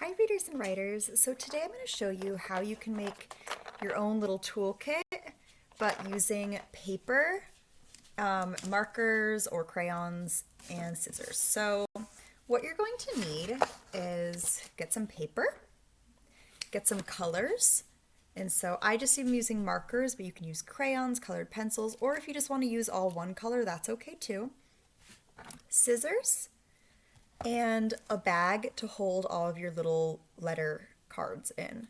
Hi readers and writers, so today I'm going to show you how you can make your own little toolkit but using paper, markers or crayons, and scissors. So what you're going to need is get some paper, get some colors, and so I just am using markers, but you can use crayons, colored pencils, or if you just want to use all one color, that's okay too. Scissors, and a bag to hold all of your little letter cards in.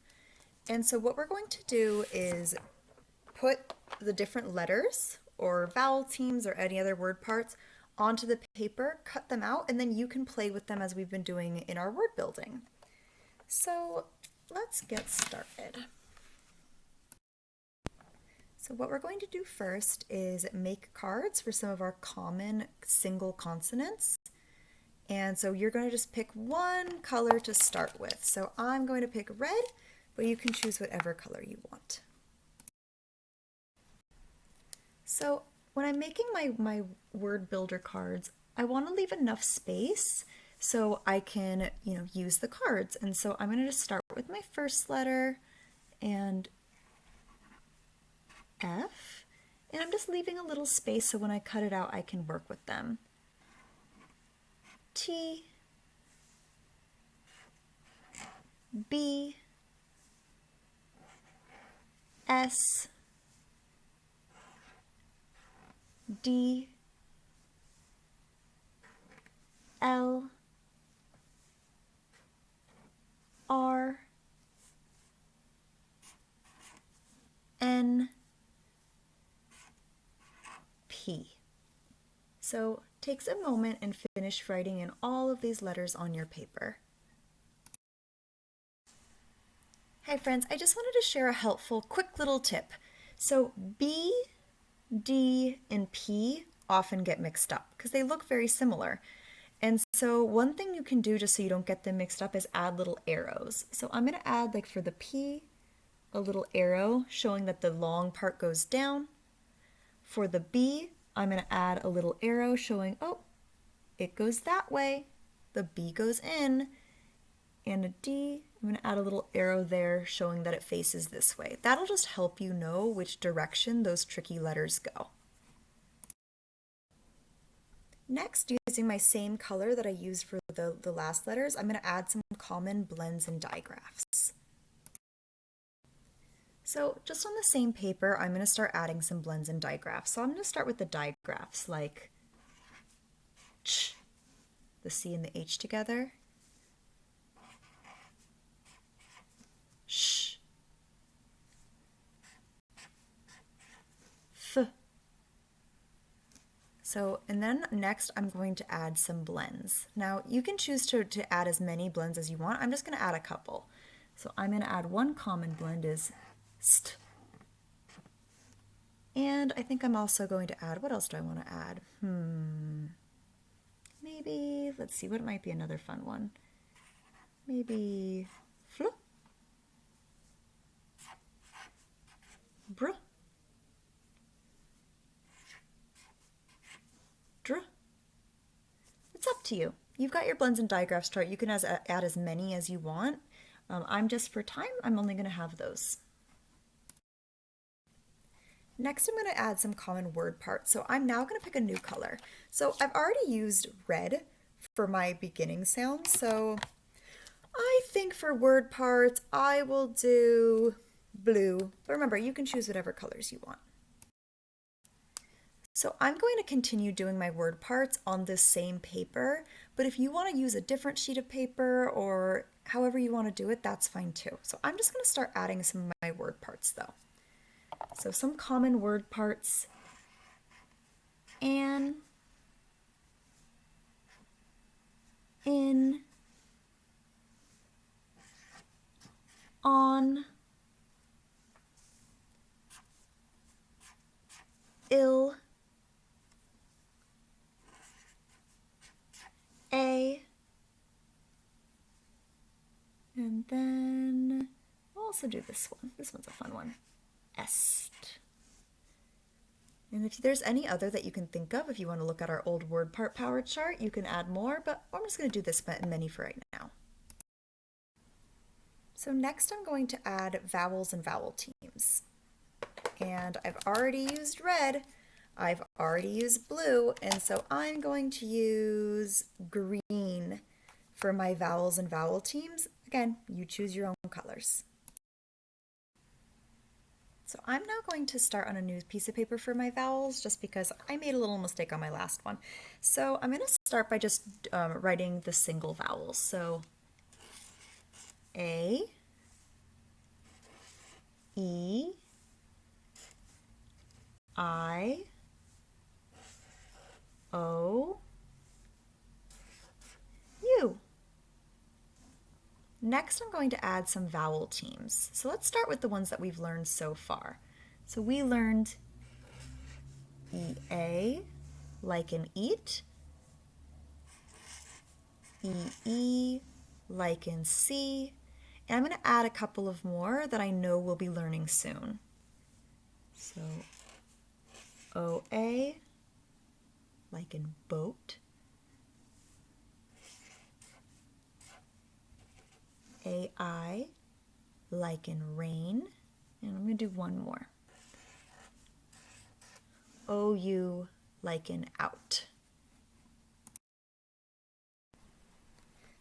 And so what we're going to do is put the different letters or vowel teams or any other word parts onto the paper, cut them out, and then you can play with them as we've been doing in our word building. So let's get started. So what we're going to do first is make cards for some of our common single consonants. And so you're going to just pick one color to start with. So I'm going to pick red, but you can choose whatever color you want. So when I'm making my word builder cards, I want to leave enough space so I can, use the cards. And so I'm going to just start with my first letter and F, and I'm just leaving a little space so when I cut it out, I can work with them. T, B, S, D, L, R, N, P. So take a moment and finish writing in all of these letters on your paper. Hi friends, I just wanted to share a helpful quick little tip. So B, D, and P often get mixed up because they look very similar. And so one thing you can do just so you don't get them mixed up is add little arrows. So I'm going to add, like for the P, a little arrow showing that the long part goes down. For the B, I'm going to add a little arrow showing, oh, it goes that way. The B goes in. And a D, I'm going to add a little arrow there showing that it faces this way. That'll just help you know which direction those tricky letters go. Next, using my same color that I used for the last letters, I'm going to add some common blends and digraphs. So just on the same paper, I'm going to start adding some blends and digraphs. So I'm going to start with the digraphs like ch, the C and the H together, sh, f. So, and then next I'm going to add some blends. Now you can choose to add as many blends as you want. I'm just going to add a couple. So I'm going to add one common blend is st. And I think I'm also going to add, what else do I want to add? Maybe, let's see, what might be another fun one? Maybe fl, br, dr. It's up to you. You've got your blends and digraphs chart. You can add as many as you want. For time, I'm only going to have those. Next, I'm going to add some common word parts. So I'm now going to pick a new color. So I've already used red for my beginning sound. So I think for word parts, I will do blue. But remember, you can choose whatever colors you want. So I'm going to continue doing my word parts on this same paper, but if you want to use a different sheet of paper or however you want to do it, that's fine too. So I'm just going to start adding some of my word parts though. So some common word parts: an, in, on, ill, a, and then I'll also do this one. This one's a fun one. Est. And if there's any other that you can think of, if you want to look at our old word part power chart, you can add more, but I'm just going to do this many for right now. So next I'm going to add vowels and vowel teams. And I've already used red, I've already used blue, and so I'm going to use green for my vowels and vowel teams. Again, you choose your own colors. So I'm now going to start on a new piece of paper for my vowels just because I made a little mistake on my last one. So I'm going to start by just writing the single vowels. So A, E, I, O, U. Next, I'm going to add some vowel teams. So let's start with the ones that we've learned so far. So we learned EA, like in eat, EE, like in see, and I'm going to add a couple of more that I know we'll be learning soon. So OA, like in boat, AI, like in rain, and I'm going to do one more. OU, like in out.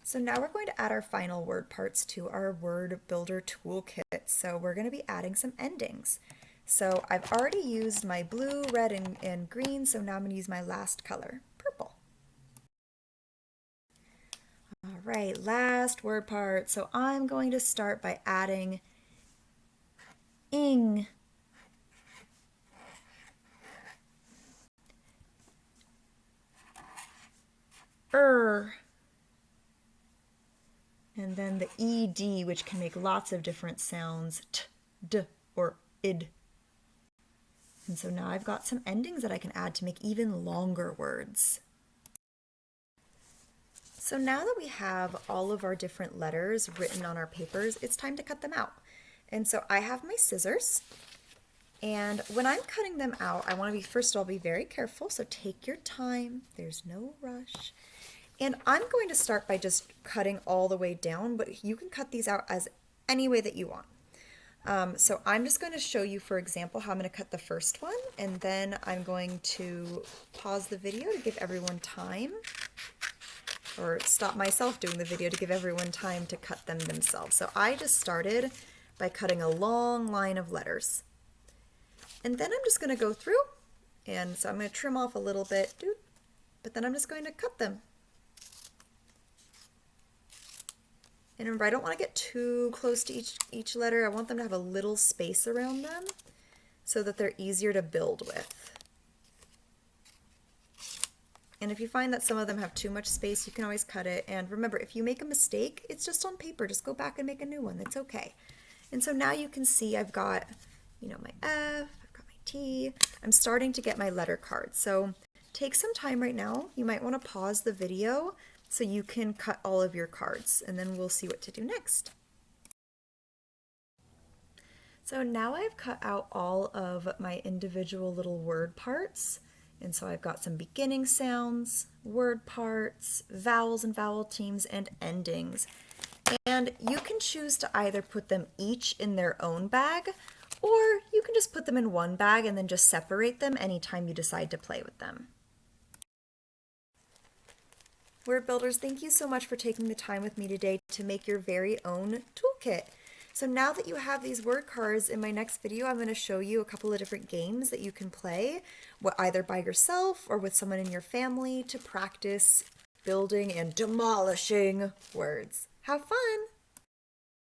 So now we're going to add our final word parts to our Word Builder Toolkit. So we're going to be adding some endings. So I've already used my blue, red, and green, so now I'm going to use my last color, purple. All right, last word part. So I'm going to start by adding ing, and then the ed, which can make lots of different sounds, t, d, or id. And so now I've got some endings that I can add to make even longer words. So now that we have all of our different letters written on our papers, it's time to cut them out. And so I have my scissors, and when I'm cutting them out, I want to first of all be very careful, so take your time, there's no rush. And I'm going to start by just cutting all the way down, but you can cut these out as any way that you want. So I'm just going to show you, for example, how I'm going to cut the first one, and then I'm going to pause the video to give everyone time, or stop myself doing the video to give everyone time to cut them themselves. So I just started by cutting a long line of letters. And then I'm just going to go through, and so I'm going to trim off a little bit, but then I'm just going to cut them. And remember, I don't want to get too close to each letter. I want them to have a little space around them so that they're easier to build with. And if you find that some of them have too much space, you can always cut it. And remember, if you make a mistake, it's just on paper. Just go back and make a new one. It's okay. And so now you can see I've got, my F, I've got my T. I'm starting to get my letter cards. So take some time right now. You might want to pause the video so you can cut all of your cards, and then we'll see what to do next. So now I've cut out all of my individual little word parts, and so I've got some beginning sounds, word parts, vowels and vowel teams, and endings. And you can choose to either put them each in their own bag, or you can just put them in one bag and then just separate them anytime you decide to play with them. Word Builders, thank you so much for taking the time with me today to make your very own toolkit. So now that you have these word cards, in my next video I'm going to show you a couple of different games that you can play, either by yourself or with someone in your family, to practice building and demolishing words. Have fun!